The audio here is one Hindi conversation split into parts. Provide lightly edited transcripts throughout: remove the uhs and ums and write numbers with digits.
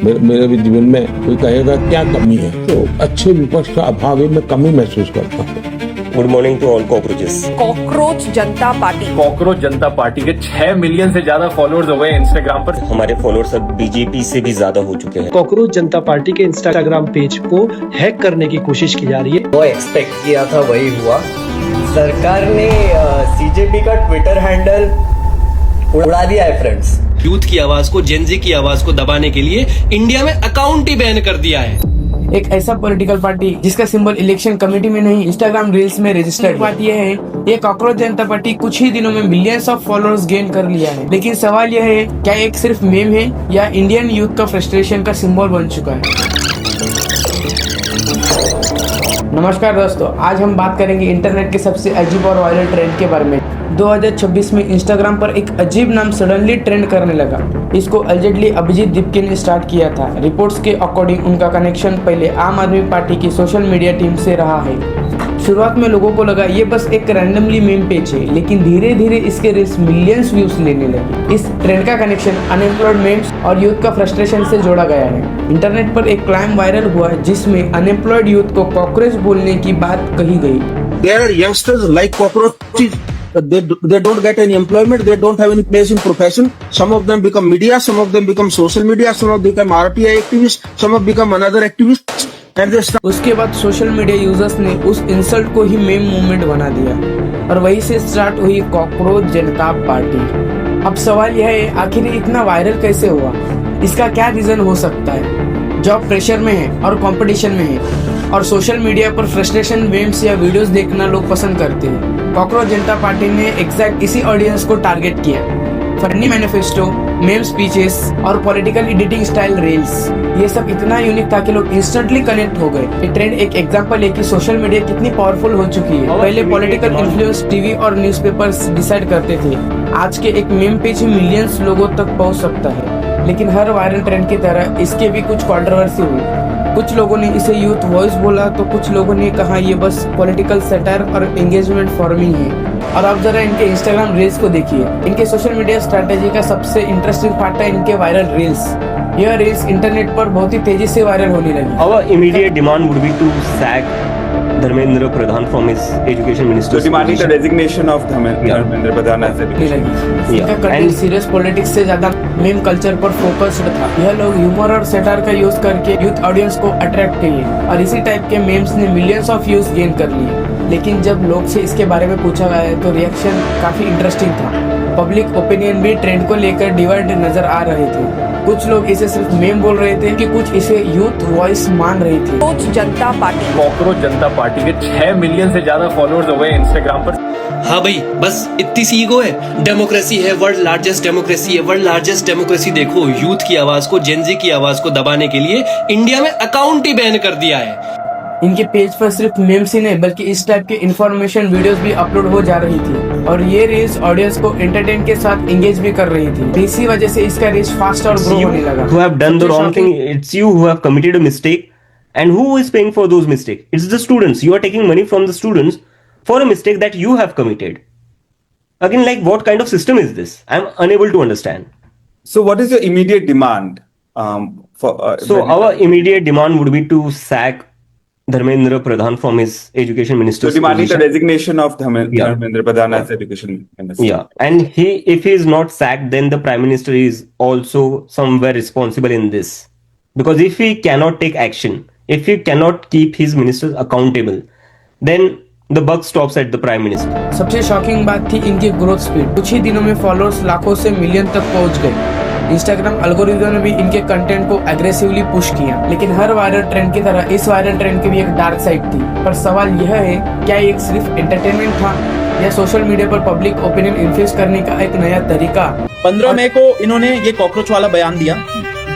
मेरे भी जीवन में कोई कहेगा क्या कमी है, तो अच्छे विपक्ष का अभाव ही मैं कमी महसूस करता हूँ। Good morning to all cockroaches. Cockroach Janata party. Cockroach Janata party के 6 मिलियन से ज्यादा फॉलोअर्स हो गए इंस्टाग्राम पर। हमारे फॉलोअर्स अब बीजेपी से भी ज्यादा हो चुके हैं। कॉकरोच जनता पार्टी के इंस्टाग्राम पेज को हैक करने की कोशिश की जा रही है। वो एक्सपेक्ट किया था वही हुआ। सरकार ने सीजेपी का ट्विटर हैंडल उड़ा दिया है फ्रेंड्स। यूथ की आवाज को, जेनजी की आवाज को दबाने के लिए इंडिया में अकाउंट ही बैन कर दिया है। एक ऐसा पॉलिटिकल पार्टी जिसका सिंबल इलेक्शन कमेटी में नहीं इंस्टाग्राम रील्स में रजिस्टर्ड। बात यह है, ये कॉकरोच जनता पार्टी कुछ ही दिनों में मिलियंस ऑफ फॉलोअर्स गेन कर लिया है। लेकिन सवाल यह है, क्या एक सिर्फ मेम है या इंडियन यूथ का फ्रस्ट्रेशन का सिंबल बन चुका है? नमस्कार दोस्तों, आज हम बात करेंगे इंटरनेट के सबसे अजीब और वायरल ट्रेंड के बारे में। 2026 में इंस्टाग्राम पर एक अजीब नाम सडनली ट्रेंड करने लगा। इसको अल्जेडली अभिजीत दीपके ने स्टार्ट किया था। रिपोर्ट्स के अकॉर्डिंग उनका कनेक्शन पहले आम आदमी पार्टी की सोशल मीडिया टीम से रहा है। शुरुआत में लोगों को लगा ये बस एक रैंडमली मेम पेज है, लेकिन धीरे धीरे इसके रील्स मिलियंस व्यूज लेने लगे। इस ट्रेंड का कनेक्शन अनएम्प्लॉयड मेम्स और यूथ का फ्रस्ट्रेशन से जोड़ा गया है। इंटरनेट पर एक क्लाइम वायरल हुआ जिसमें अनएम्प्लॉयड यूथ को कॉकरोच बोलने की बात कही गई। There are youngsters like cockroaches. They don't get any employment. They don't have any place in profession. Some of them become media. Some of them become social media. Some of them become RTI activists. Some of them become another activists. And they start. उसके बाद सोशल मीडिया यूजर्स ने उस इंसल्ट को ही मेम मूवमेंट बना दिया और वहीं से स्टार्ट हुई कॉकरोच जनता पार्टी। अब सवाल यह है, आखिर इतना वायरल कैसे हुआ? इसका क्या रीजन हो सकता है? जॉब प्रेशर में है और कंपटीशन में है और सोशल मीडिया पर फ्रस्ट्रेशन मेम्स या वीडियोस देखना लोग पसंद करते हैं। कॉकरोच जनता पार्टी ने एग्जैक्ट इसी ऑडियंस को टारगेट किया। फनी मैनिफेस्टो, मेम स्पीचेस और पॉलिटिकल एडिटिंग स्टाइल रील्स, ये सब इतना यूनिक था कि लोग इंस्टेंटली कनेक्ट हो गए। ये ट्रेंड एक एग्जांपल है कि सोशल मीडिया कितनी पावरफुल हो चुकी है। पहले पॉलिटिकल इन्फ्लुएंस टीवी और न्यूज़पेपर्स डिसाइड करते थे, आज के एक मेम पेज ही मिलियंस लोगों तक पहुंच सकता है। लेकिन हर वायरल ट्रेंड की तरह इसके भी कुछ कंट्रोवर्सी हुई। कुछ लोगों ने इसे यूथ वॉइस बोला तो कुछ लोगों ने कहा ये बस पॉलिटिकल सटायर और एंगेजमेंट फॉर्मिंग है। और अब जरा इनके इंस्टाग्राम रील्स को देखिए। इनके सोशल मीडिया स्ट्रेटेजी का सबसे इंटरेस्टिंग पार्ट है इनके वायरल रील्स। यह रील्स इंटरनेट पर बहुत ही तेजी से वायरल होने लगी। Our immediate demand would be to sack Dharmendra Pradhan from his education minister. So demanding the resignation of Dharmendra Pradhan as education minister. इनका कंटेंट सीरियस पॉलिटिक्स से ज्यादा मेम कल्चर पर फोकस्ड था। यह लोग ह्यूमर और सटायर का यूज करके यूथ ऑडियंस को अट्रैक्ट किए और इसी टाइप के मेम्स ने मिलियंस ऑफ व्यूज गेन कर लिए। लेकिन जब लोग से इसके बारे में पूछा गया तो रिएक्शन काफी इंटरेस्टिंग था। पब्लिक ओपिनियन भी ट्रेंड को लेकर डिवाइड नजर आ रहे थे। कुछ लोग इसे सिर्फ मेम बोल रहे थे कि कुछ इसे यूथ वॉइस मान रहे थे। Cockroach Janata party. Cockroach Janata party के 6 मिलियन से ज्यादा फॉलोअर्स हो गए इंस्टाग्राम पर। हाँ भाई, बस इतनी सी ईगो है। डेमोक्रेसी है, वर्ल्ड लार्जेस्ट डेमोक्रेसी है, वर्ल्ड लार्जेस्ट डेमोक्रेसी। देखो, यूथ की आवाज को, जेनजी की आवाज को दबाने के लिए इंडिया में अकाउंट ही बैन कर दिया है। इनके पेज पर सिर्फ मेम्स ही नहीं बल्कि इस टाइप के इंफॉर्मेशन वीडियोस भी अपलोड हो जा रही थी और ये रील्स ऑडियंस को एंटरटेन के साथ एंगेज भी कर रही थी। इसी वजह से इसका रीच फास्ट और ग्रो होने लगा। Who have done the wrong thing? It's you who have committed a mistake, and who is paying for those mistakes? It's the students. You are taking money from the students for a mistake that you have committed. Again, like, what kind of system is this? I'm unable to understand. So what is your immediate demand? So our immediate demand would be to sack Dharmendra Pradhan from his education minister's So demanding position. the resignation of Dharmendra Pradhan as education minister. Yeah, and if he is not sacked, then the prime minister is also somewhere responsible in this. Because if he cannot take action, if he cannot keep his ministers accountable, then the buck stops at the prime minister. सबसे शॉकिंग बात थी इनकी ग्रोथ स्पीड। कुछ ही दिनों में फॉलोअर्स लाखों से मिलियन तक पहुंच गए। इंस्टाग्राम एल्गोरिथम ने भी इनके कंटेंट को एग्रेसिवली पुश किया। लेकिन हर वायरल ट्रेंड की तरह इस वायरल ट्रेंड की भी एक डार्क साइड थी। पर सवाल यह है, क्या ये एक सिर्फ एंटरटेनमेंट था या सोशल मीडिया पर पब्लिक ओपिनियन इन्फ्लुएंस करने का एक नया तरीका? 15 मई को इन्होंने ये कॉकरोच वाला बयान दिया।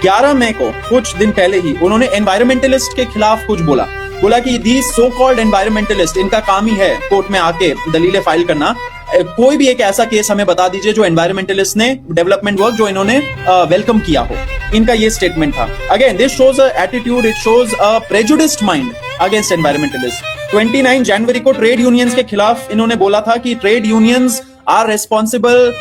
11 मई को, कुछ दिन पहले ही, उन्होंने एनवायरमेंटलिस्ट के खिलाफ कुछ बोला कि दीज सो कॉल्ड एनवायरमेंटलिस्ट, इनका काम ही है कोर्ट में आके दलीलें फाइल करना। कोई भी एक ऐसा केस हमें बता दीजिए जो एनवायरमेंटलिस्ट ने डेवलपमेंट वर्क जो इन्होंने वेलकम किया हो। इनका ये स्टेटमेंट था। Again this shows a attitude, it shows a prejudiced mind against environmentalist. 29 जनवरी को ट्रेड यूनियंस के खिलाफ इन्होंने बोला था कि trade unions are responsible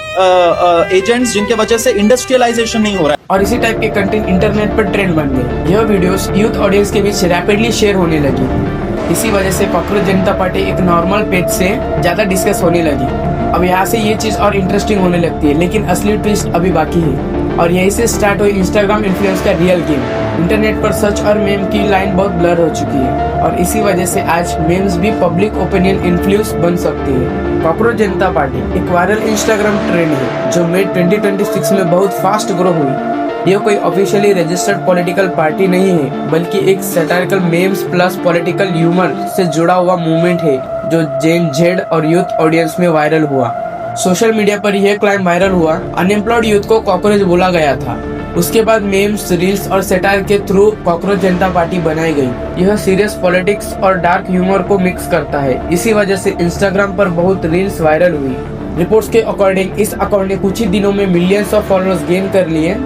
agents जिनके वजह से इंडस्ट्रियलाइजेशन नहीं हो रहा है। और इसी टाइप के कंटेंट इंटरनेट पर ट्रेंड बन गए। यह वीडियोस यूथ ऑडियंस के बीच रैपिडली शेयर होने लगी। इसी वजह से कॉकरोच जनता पार्टी एक नॉर्मल पेज से ज्यादा डिस्कस होने लगी। अब यहाँ से ये चीज और इंटरेस्टिंग होने लगती है, लेकिन असली ट्विस्ट अभी बाकी है। और यही से स्टार्ट हुई इंस्टाग्राम इन्फ्लुएंस का रियल गेम। इंटरनेट पर सच और मेम की लाइन बहुत ब्लर हो चुकी है, और इसी वजह से आज मेम्स भी पब्लिक ओपिनियन इन्फ्लुएंस बन सकती है। कॉकरोच जनता पार्टी एक वायरल इंस्टाग्राम ट्रेंड है जो मई 2026 में बहुत फास्ट ग्रो हुई। यह कोई ऑफिशियली रजिस्टर्ड पॉलिटिकल पार्टी नहीं है, बल्कि एक सैटारिकल मेम्स प्लस पॉलिटिकल ह्यूमर से जुड़ा हुआ मूवमेंट है जो जेन जेड और यूथ ऑडियंस में वायरल हुआ। सोशल मीडिया पर यह क्लाइम वायरल हुआ। अनएम्प्लॉयड यूथ को कॉकरोच बोला गया था। उसके बाद मेम्स, रील्स और सेटायर के थ्रू कॉकरोच जनता पार्टी बनाई गई। यह सीरियस पॉलिटिक्स और डार्क ह्यूमर को मिक्स करता है। इसी वजह से इंस्टाग्राम पर बहुत रील्स वायरल हुई। रिपोर्ट्स के अकॉर्डिंग इस अकाउंट ने कुछ ही दिनों में मिलियंस ऑफ फॉलोअर्स गेन कर लिए,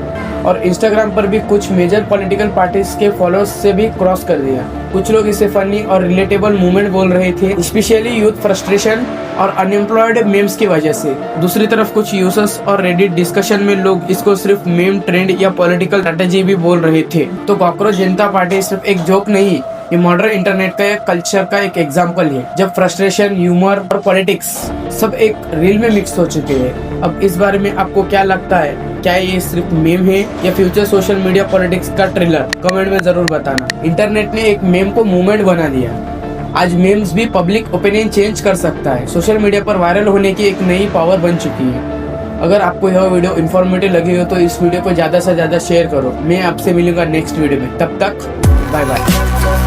और इंस्टाग्राम पर भी कुछ मेजर पॉलिटिकल पार्टीज के फॉलोअर्स से भी क्रॉस कर दिया। कुछ लोग इसे फनी और रिलेटेबल मूवमेंट बोल रहे थे, स्पेशली यूथ फ्रस्ट्रेशन और अनएम्प्लॉयड मेम्स की वजह से। दूसरी तरफ कुछ यूजर्स और रेडिट डिस्कशन में लोग इसको सिर्फ मेम ट्रेंड या पॉलिटिकल स्ट्रेटेजी भी बोल रहे थे। तो कॉकरोच जनता पार्टी सिर्फ एक जोक नहीं, ये मॉडर्न इंटरनेट का कल्चर का एक एग्जाम्पल है, जब फ्रस्ट्रेशन, ह्यूमर और पॉलिटिक्स सब एक रील में मिक्स हो चुके हैं। अब इस बारे में आपको क्या लगता है? क्या ये सिर्फ मेम है या फ्यूचर सोशल मीडिया पॉलिटिक्स का ट्रेलर? कमेंट में जरूर बताना। इंटरनेट ने एक मेम को मूवमेंट बना दिया। आज मेम्स भी पब्लिक ओपिनियन चेंज कर सकता है। सोशल मीडिया पर वायरल होने की एक नई पावर बन चुकी है। अगर आपको यह वीडियो इन्फॉर्मेटिव लगी हो तो इस वीडियो को ज्यादा से ज्यादा शेयर करो। मैं आपसे मिलूंगा नेक्स्ट वीडियो में। तब तक बाय बाय।